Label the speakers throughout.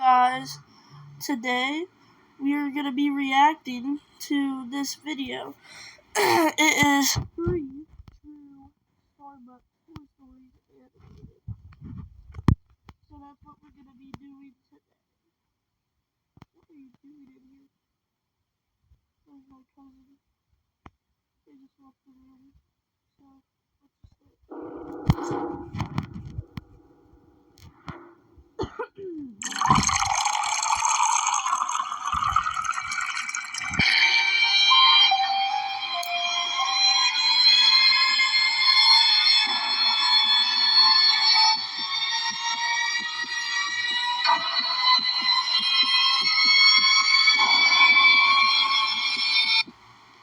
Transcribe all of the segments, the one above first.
Speaker 1: guys. Today we are going to be reacting to this video. It is 3 true Starbucks Toy Stories animated. So that's what we're going to be doing today. What are you doing in here? Where's my cousin? They just left the room. So let's just start.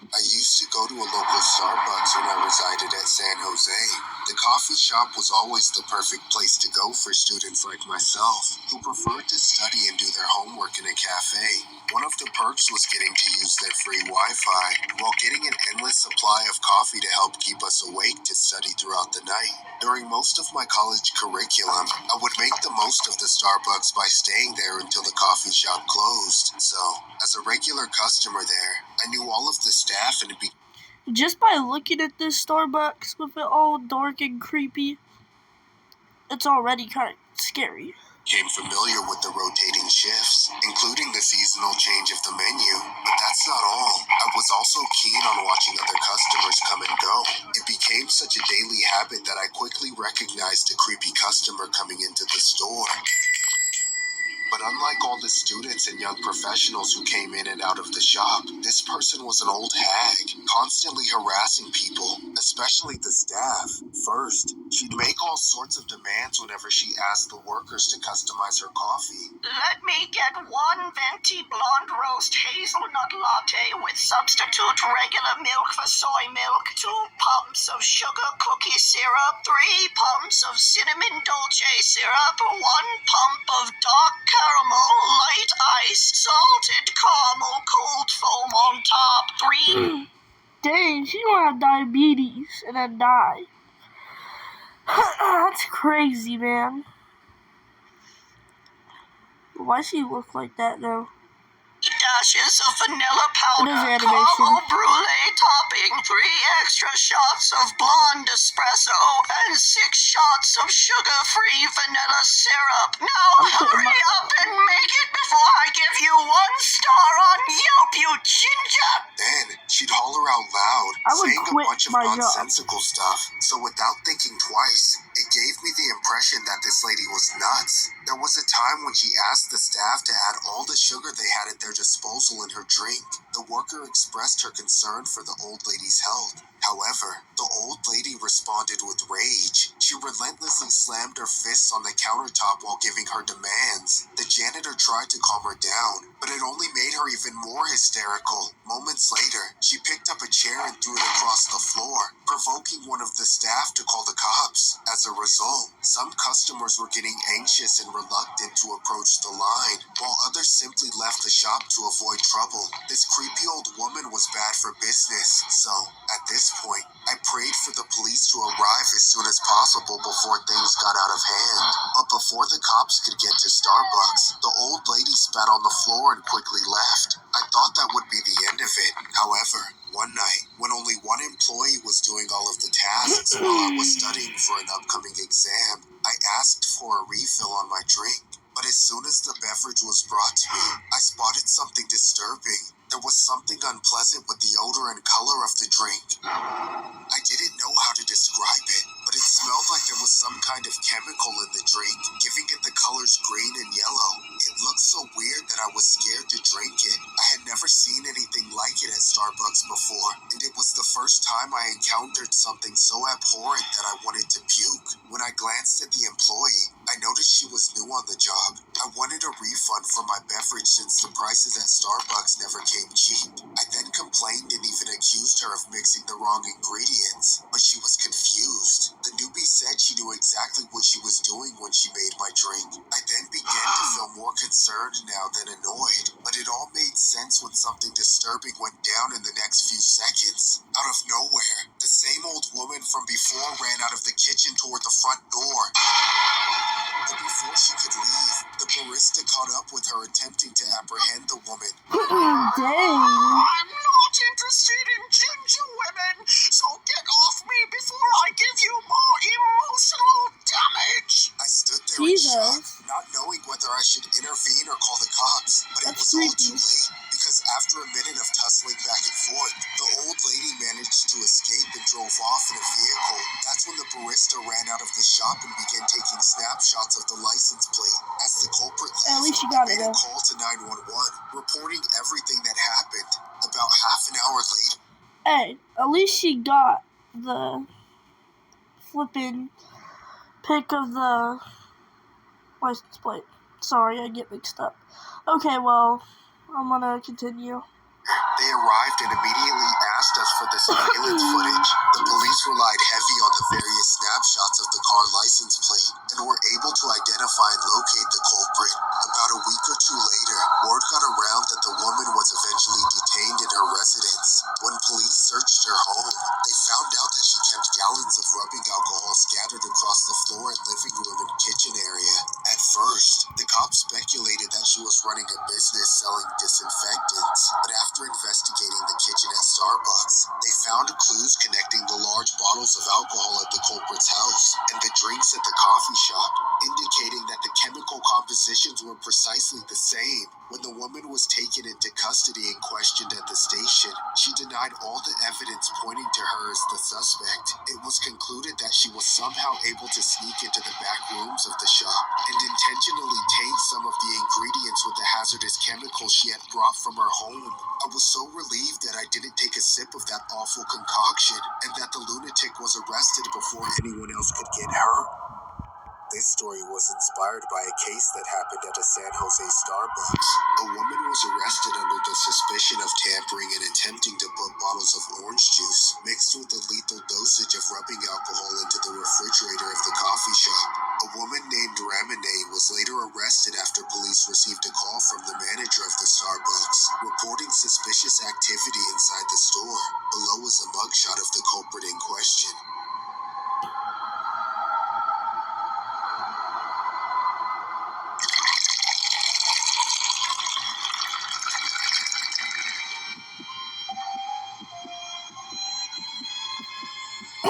Speaker 2: I used to go to a local Starbucks when I resided at San Jose. The coffee shop was always the perfect place to go for students like myself, who preferred to study and do their homework in a cafe. One of the perks was getting to use their free Wi-Fi, while getting an endless supply of coffee to help keep us awake to study throughout the night. During most of my college curriculum, I would make the most of the Starbucks by staying there until the coffee shop closed. So, as a regular customer there, I knew all of the staff and
Speaker 1: Just by looking at this Starbucks with it all dark and creepy, it's already kind of scary.
Speaker 2: Became familiar with the rotating shifts, including the seasonal change of the menu. But that's not all. I was also keen on watching other customers come and go. It became such a daily habit that I quickly recognized a creepy customer coming into the store. But unlike all the students and young professionals who came in and out of the shop, this person was an old hag, constantly harassing people, especially the staff. First, she'd make all sorts of demands whenever she asked the workers to customize her coffee.
Speaker 3: Let me get 1 venti blonde roast hazelnut latte with substitute regular milk for soy milk, 2 pumps of sugar cookie syrup, 3 pumps of cinnamon dolce syrup, 1 pump of dark caramel light ice, salted caramel cold foam on top, 3...
Speaker 1: Dang, she gonna have diabetes and then die. That's crazy, man. Why she look like that though?
Speaker 3: dashes of vanilla powder,
Speaker 1: animation.
Speaker 3: caramel brulee topping, 3 extra shots of blonde espresso, and 6 shots of sugar-free vanilla syrup. Now hurry up and make it before I give you 1 star on Yelp, you ginger!
Speaker 2: Then she'd holler out loud, saying a bunch of nonsensical stuff. So without thinking twice, it gave me the impression that this lady was nuts. There was a time when she asked the staff to add all the sugar they had at their disposal in her drink. The worker expressed her concern for the old lady's health. However, the old lady responded with rage. She relentlessly slammed her fists on the countertop while giving her demands. The janitor tried to calm her down, but it only made her even more hysterical. Moments later, she picked up a chair and threw it across the floor, provoking one of the staff to call the cops. As a result, some customers were getting anxious and reluctant to approach the line, while others simply left the shop to avoid trouble. This creepy old woman was bad for business, so at this point, I prayed for the police to arrive as soon as possible before things got out of hand. But before the cops could get to Starbucks, the old lady spat on the floor and quickly left. I thought that would be the end of it. However, one night, when only 1 employee was doing all of the tasks while I was studying for an upcoming exam, I asked for a refill on my drink. But as soon as the beverage was brought to me, I spotted something disturbing. There was something unpleasant with the odor and color of the drink. I didn't know how to describe it, but it smelled like there was some kind of chemical in the drink, giving it the colors green and yellow. It looked so weird that I was scared to drink it. I had never seen anything like it at Starbucks before, and it was the first time I encountered something so abhorrent that I wanted to puke. When I glanced at the employee, I noticed she was new on the job. I wanted a refund for my beverage since the prices at Starbucks never came cheap. I then complained and even accused her of mixing the wrong ingredients, but she was confused. The newbie said she knew exactly what she was doing when she made my drink. I then began to feel more concerned now than annoyed, but it all made sense when something disturbing went down in the next few seconds. Out of nowhere, the same old woman from before ran out of the kitchen toward the front door. But before she could leave, the barista caught up with her, attempting to apprehend the woman.
Speaker 1: Dang.
Speaker 3: I'm not interested in ginger women, so get off me before I give you more emotional damage.
Speaker 2: I stood there in shock, not knowing whether I should intervene or call the cops. But it was all too late, because after a minute of tussling back and forth, the old lady managed to escape and drove off in a vehicle. That's when the barista ran out of the shop and began taking snapshots of the license plate. As the culprit left,
Speaker 1: at least she got
Speaker 2: made
Speaker 1: it,
Speaker 2: a call to 911, reporting everything that happened. About half an hour later,
Speaker 1: hey, at least she got the flippin' pic of the license plate. Sorry, I get mixed up. Okay, well, I'm gonna continue.
Speaker 2: they arrived and immediately asked us for the surveillance footage. The police relied heavy on the various snapshots of the car license plate and were able to identify and locate the culprit. About a week or two later, word got around that the woman was eventually detained in her residence. When police searched her home, they found out that she kept gallons of rubbing alcohol scattered across the floor and living room and kitchen area. At first, the cops speculated that she was running a business selling disinfectants, but after investigating the kitchen at Starbucks, they found clues connecting the large bottles of alcohol at the culprit's house and the drinks at the coffee shop, indicating that the chemical compositions were precisely the same. When the woman was taken into custody and questioned at the station, she denied all the evidence pointing to her as the suspect. It was concluded that she was somehow able to sneak into the back rooms of the shop and intentionally taint some of the ingredients with the hazardous chemicals she had brought from her home. I was so relieved that I didn't take a sip of that awful concoction and that the lunatic was arrested before anyone else could get hurt. This story was inspired by a case that happened at a San Jose Starbucks. A woman was arrested under the suspicion of tampering and attempting to put bottles of orange juice mixed with a lethal dosage of rubbing alcohol into the refrigerator of the coffee shop. A woman named Ramone was later arrested after police received a call from the manager of the Starbucks, reporting suspicious activity inside the store. Below is a mugshot of the culprit in question.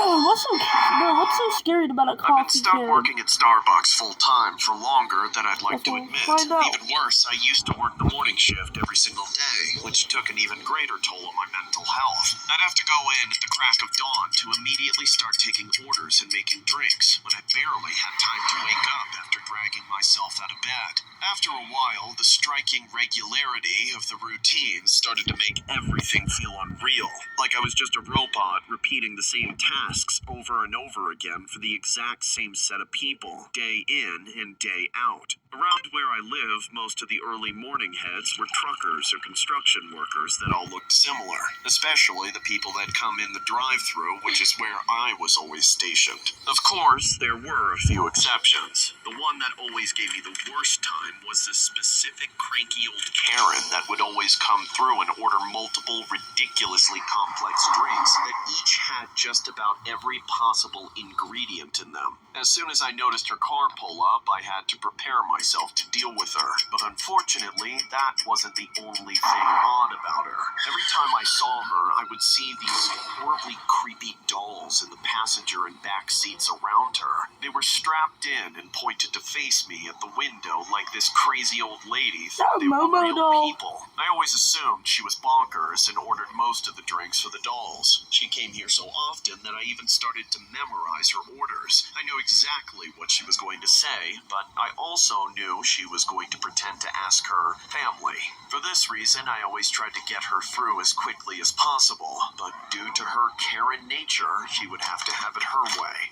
Speaker 1: What's so scary about a coffee
Speaker 4: I've been stuck working at Starbucks full-time for longer than I'd like to admit. Even worse, I used to work the morning shift every single day, which took an even greater toll on my mental health. I'd have to go in at the crack of dawn to immediately start taking orders and making drinks when I barely had time to wake up after dragging myself out of bed. After a while, the striking regularity of the routine started to make everything feel unreal, like I was just a robot repeating the same tasks over and over again for the exact same set of people, day in and day out. Around where I live, most of the early morning heads were truckers or construction workers that all looked similar, especially the people that come in the drive-thru, which is where I was always stationed. Of course, there were a few exceptions. The one that always gave me the worst time was this specific cranky old Karen that would always come through and order multiple ridiculously complex drinks that each had just about every possible ingredient in them. As soon as I noticed her car pull up, I had to prepare myself to deal with her. But unfortunately, that wasn't the only thing odd about her. Every time I saw her, I would see these horribly creepy dolls in the passenger and back seats around her. They were strapped in and pointed to face me at the window like this crazy old lady thought they were real people. I always assumed she was bonkers and ordered most of the drinks for the dolls. She came here so often that I even started to memorize her orders. I knew exactly what she was going to say, but I also knew she was going to pretend to ask her family. For this reason, I always tried to get her through as quickly as possible, but due to her Karen nature, she would have to have it her way.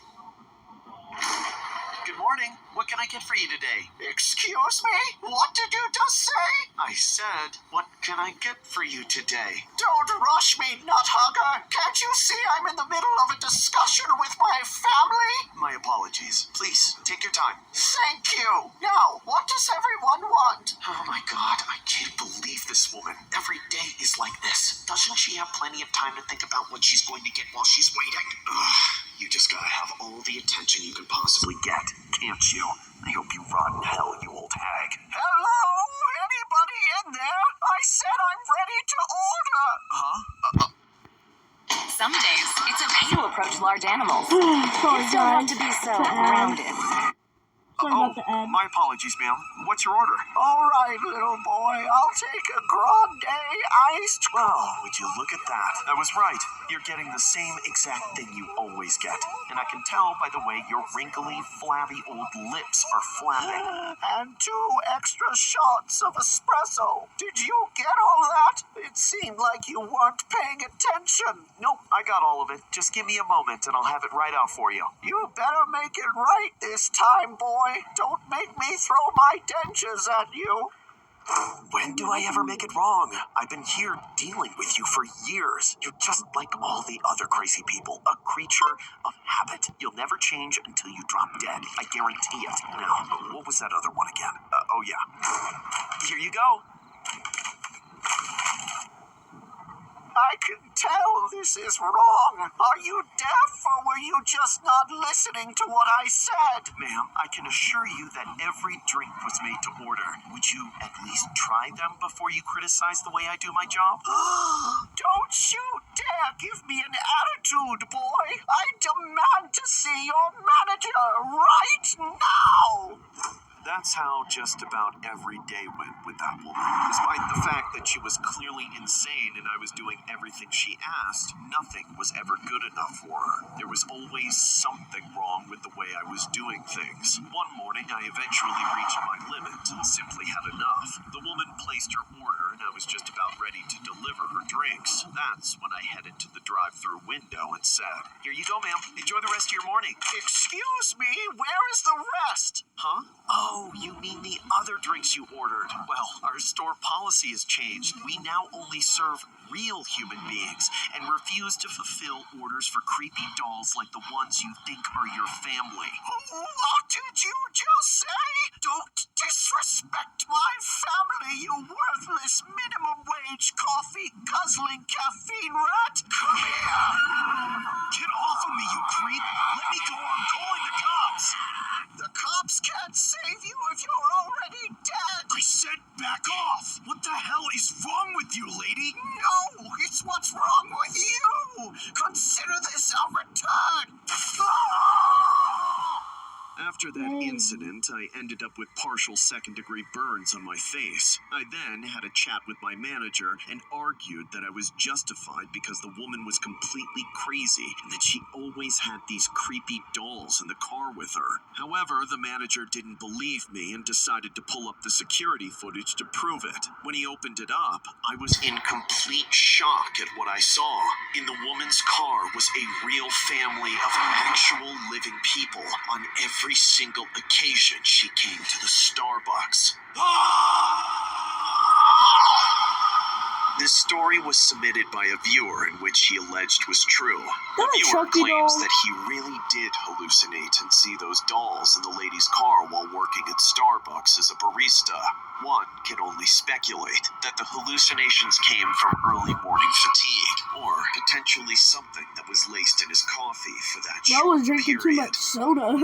Speaker 4: Good morning. What can I get for you today?
Speaker 3: Excuse me? What did you just say?
Speaker 4: I said, what can I get for you today?
Speaker 3: Don't rush me, nuthugger. Can't you see I'm in the middle of a discussion with my family?
Speaker 4: My apologies. Please, take your time.
Speaker 3: Thank you. Now, what does everyone want?
Speaker 4: Oh my God, I can't believe this woman. Every day is like this. Doesn't she have plenty of time to think about what she's going to get while she's waiting? Ugh, you just gotta have all the attention you can possibly get, can't you? I hope you rotten hell, you old hag.
Speaker 3: Hello? Anybody in there? I said I'm ready to order.
Speaker 4: Huh?
Speaker 5: Some days, it's okay to approach large animals.
Speaker 1: Sorry,
Speaker 5: You still have
Speaker 1: guys.
Speaker 5: to be so
Speaker 1: The ad.
Speaker 5: grounded.
Speaker 1: Sorry about the ad.
Speaker 4: My apologies, ma'am. What's your order?
Speaker 3: All right, little boy. I'll take a grande iced.
Speaker 4: Well, would you look at that? I was right. You're getting the same exact thing you always get. And I can tell by the way your wrinkly, flabby old lips are flapping.
Speaker 3: And 2 extra shots of espresso. Did you get all that? It seemed like you weren't paying attention.
Speaker 4: Nope, I got all of it. Just give me a moment and I'll have it right out for you.
Speaker 3: You better make it right this time, boy. Don't make me throw my dentures at you.
Speaker 4: When do I ever make it wrong? I've been here dealing with you for years. You're just like all the other crazy people, a creature of habit. You'll never change until you drop dead. I guarantee it. Now, what was that other one again? Oh yeah. Here you go.
Speaker 3: I can tell this is wrong. Are you deaf or were you just not listening to what I said?
Speaker 4: Ma'am, I can assure you that every drink was made to order. Would you at least try them before you criticize the way I do my job?
Speaker 3: Don't you dare give me an attitude, boy. I demand to see your manager right now.
Speaker 4: That's how just about every day went with that woman. Despite the fact that she was clearly insane and I was doing everything she asked, nothing was ever good enough for her. There was always something wrong with the way I was doing things. One morning, I eventually reached my limit and simply had enough. The woman placed her order and I was just about ready to deliver her drinks. That's when I headed to the drive-thru window and said, "Here you go, ma'am. Enjoy the rest of your morning."
Speaker 3: Excuse me, where is the rest?
Speaker 4: Huh? Oh, you mean the other drinks you ordered. Well, our store policy has changed. We now only serve real human beings and refuse to fulfill orders for creepy dolls like the ones you think are your family.
Speaker 3: What did you just say? Don't disrespect my family, you worthless minimum wage coffee guzzling caffeine rat. Come here.
Speaker 4: Get off of me, you creep. Let me go. I'm calling the cops.
Speaker 3: The cops can't save you if you're already dead.
Speaker 4: I said back off. What the hell is wrong with you, lady?
Speaker 3: No, it's what's wrong with you. Consider this a return.
Speaker 4: After that incident, I ended up with partial second-degree burns on my face. I then had a chat with my manager and argued that I was justified because the woman was completely crazy and that she always had these creepy dolls in the car with her. However, the manager didn't believe me and decided to pull up the security footage to prove it. When he opened it up, I was in complete shock at what I saw. In the woman's car was a real family of actual living people on every single occasion she came to the Starbucks. This story was submitted by a viewer in which he alleged was true. The viewer claims that he really did hallucinate and see those dolls in the lady's car while working at Starbucks as a barista. One can only speculate that the hallucinations came from early morning fatigue, or potentially something that was laced in his coffee for that
Speaker 1: I was drinking too much soda.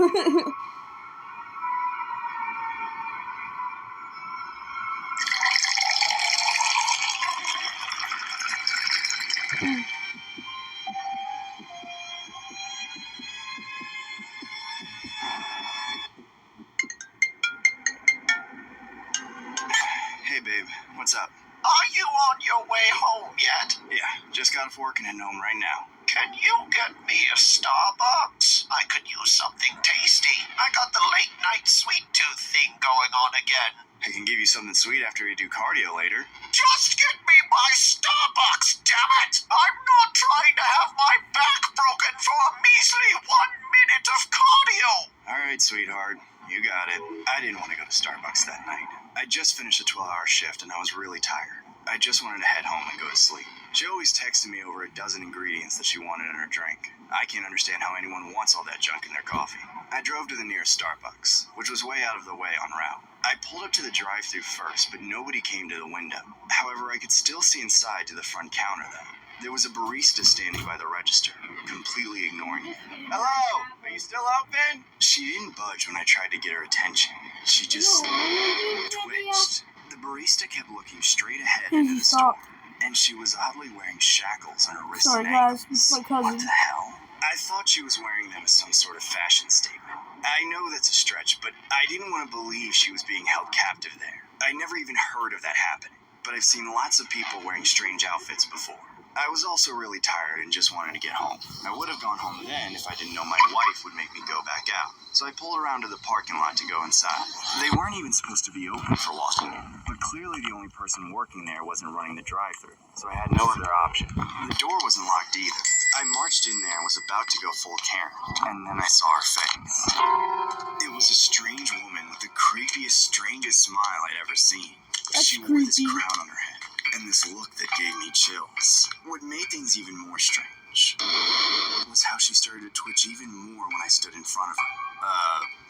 Speaker 6: Hey babe, what's up?
Speaker 3: Are you on your way home yet?
Speaker 6: Yeah, just got off work and heading home right now.
Speaker 3: Can you get me a Starbucks? I could use something tasty. I got the late night sweet tooth thing going on again.
Speaker 6: I can give you something sweet after we do cardio later.
Speaker 3: Just get me my Starbucks, damn it! I'm not trying to have my back broken for a measly 1 minute of cardio!
Speaker 6: Alright, sweetheart, you got it. I didn't want to go to Starbucks that night. I just finished a 12-hour shift and I was really tired. I just wanted to head home and go to sleep. She always texted me over a dozen ingredients that she wanted in her drink. I can't understand how anyone wants all that junk in their coffee. I drove to the nearest Starbucks, which was way out of the way en route. I pulled up to the drive-thru first, but nobody came to the window. However, I could still see inside to the front counter, though. There was a barista standing by the register, completely ignoring me. "Hello, are you still out, Finn? She didn't budge when I tried to get her attention. She just twitched. The barista kept looking straight ahead into the store, and she was oddly wearing shackles on her wrists and ankles.
Speaker 1: Guys, my cousin.
Speaker 6: What the hell? I thought she was wearing them as some sort of fashion statement. I know that's a stretch, but I didn't want to believe she was being held captive there. I never even heard of that happening, but I've seen lots of people wearing strange outfits before. I was also really tired and just wanted to get home. I would have gone home then if I didn't know my wife would make me go back out. So I pulled around to the parking lot to go inside. They weren't even supposed to be open for walking in, but clearly the only person working there wasn't running the drive-thru, so I had no other option. The door wasn't locked either. I marched in there and was about to go full Karen, and then I saw her face. It was a strange woman with the creepiest, strangest smile I'd ever seen. She wore this crown on her head, and this look that gave me chills. What made things even more strange was how she started to twitch even more when I stood in front of her.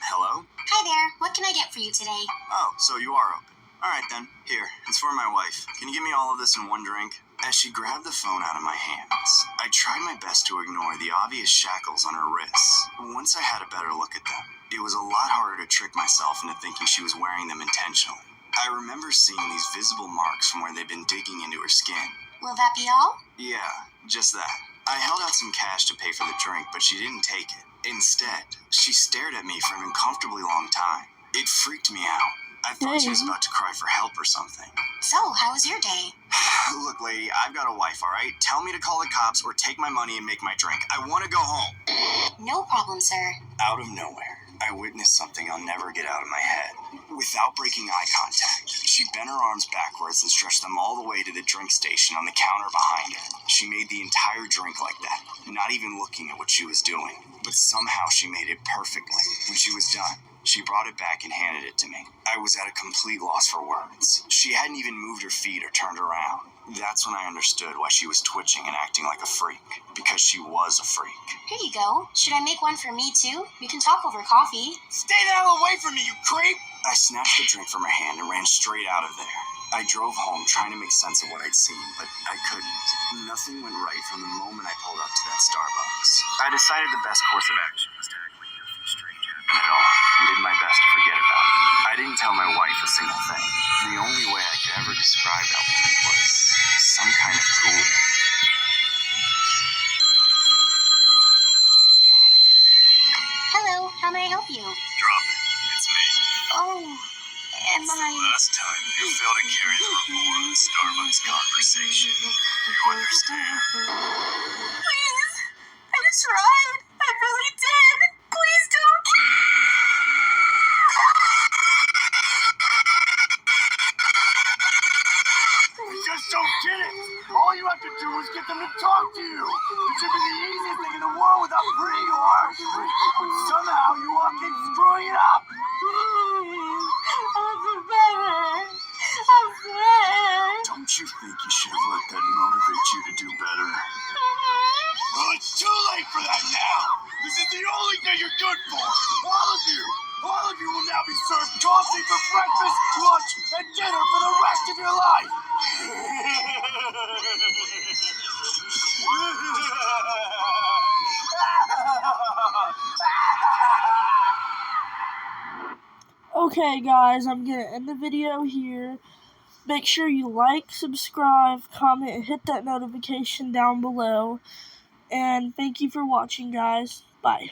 Speaker 6: Hello?
Speaker 7: Hi there. What can I get for you today?
Speaker 6: Oh, so you are open. Alright then, here, it's for my wife. Can you give me all of this in one drink? As she grabbed the phone out of my hands, I tried my best to ignore the obvious shackles on her wrists. Once I had a better look at them, it was a lot harder to trick myself into thinking she was wearing them intentionally. I remember seeing these visible marks from where they'd been digging into her skin.
Speaker 7: Will that be all?
Speaker 6: Yeah, just that. I held out some cash to pay for the drink, but she didn't take it. Instead, she stared at me for an uncomfortably long time. It freaked me out. I thought she was about to cry for help or something.
Speaker 7: So, how was your day?
Speaker 6: Look, lady, I've got a wife, alright? Tell me to call the cops or take my money and make my drink. I want to go home.
Speaker 7: No problem, sir.
Speaker 6: Out of nowhere, I witnessed something I'll never get out of my head. Without breaking eye contact, she bent her arms backwards and stretched them all the way to the drink station on the counter behind her. She made the entire drink like that, not even looking at what she was doing. But somehow she made it perfectly. When she was done, she brought it back and handed it to me. I was at a complete loss for words. She hadn't even moved her feet or turned around. That's when I understood why she was twitching and acting like a freak. Because she was a freak.
Speaker 7: Here you go. Should I make one for me, too? We can talk over coffee.
Speaker 6: Stay the hell away from me, you creep! I snatched the drink from her hand and ran straight out of there. I drove home trying to make sense of what I'd seen, but I couldn't. Nothing went right from the moment I pulled up to that Starbucks. I decided the best course of action was to act like nothing strange happened at all, and did my best to forget about it. I didn't tell my wife a single thing. The only way I could ever describe that woman was some kind of ghoul.
Speaker 7: Hello, how may I help you?
Speaker 6: Drop it. It's me.
Speaker 7: Oh, am I...
Speaker 6: Last time you failed to carry the report on the Starbucks conversation. You understand?
Speaker 5: Please. I tried. I really did. Please don't.
Speaker 6: I just don't get it. All you have to do is get them to talk to you. It should be the easiest thing in the world without pretty or harsh. But somehow you all keep screwing it up. Don't you think you should have let that motivate you to do better? Well, it's too late for that now. This is the only thing you're good for. All of you will now be served coffee for breakfast, lunch, and dinner for the rest of your life.
Speaker 1: Okay, guys, I'm going to end the video here. Make sure you like, subscribe, comment, and hit that notification down below. And thank you for watching, guys. Bye.